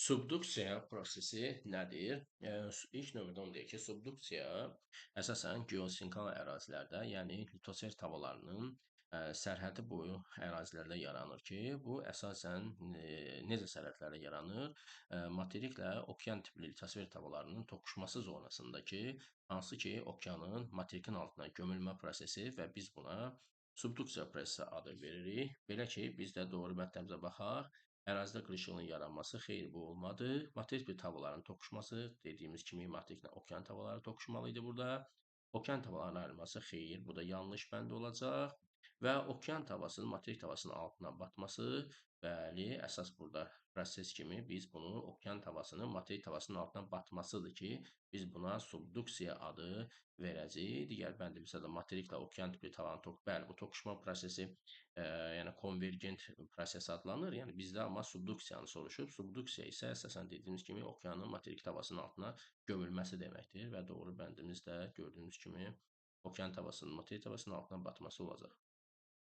Subduksiya prosesi nədir? İlk növbədə onu deyək ki, subduksiya əsasən geosinkal ərazilərdə, yəni litosfer tavalarının sərhədi boyu ərazilərdə yaranır ki, bu əsasən necə sərhədlərdə yaranır? Materiklə okean tipli litosfer tavalarının toqquşması zonasındakı, hansı ki, okeanın materikin altına gömülmə prosesi və biz buna subduksiya prosesi adı veririk. Belə ki, biz də doğru mətləbimizə baxaq. Ərazidə qırışıqlığın yaranması xeyr, bu olmadı. Materik bir tavalarının toqquşması, dediyimiz kimi materiklə okean tavaları toqquşmalı idi burada. Okean tavalarının ayrılması xeyr, bu da yanlış bənd olacaq. Və okean tavasının materik tavasının altına batması, bəli, əsas burada proses kimi biz bunu okean tavasının materik tavasının altına batmasıdır ki, biz buna subduksiya adı verəcəyik. Digər bəndimizdə də materiklə okean tipli tavanın bəli, bu toqquşma prosesi yəni konvergent proses adlanır. Yəni bizdə amma subduksiyanı soruşub. Subduksiya isə əsasən dediyimiz kimi okeanın materik tavasının altına gömülməsi deməkdir və doğru bəndimiz də gördüyünüz kimi okean tavasının materik tavasının altına batması olacaq.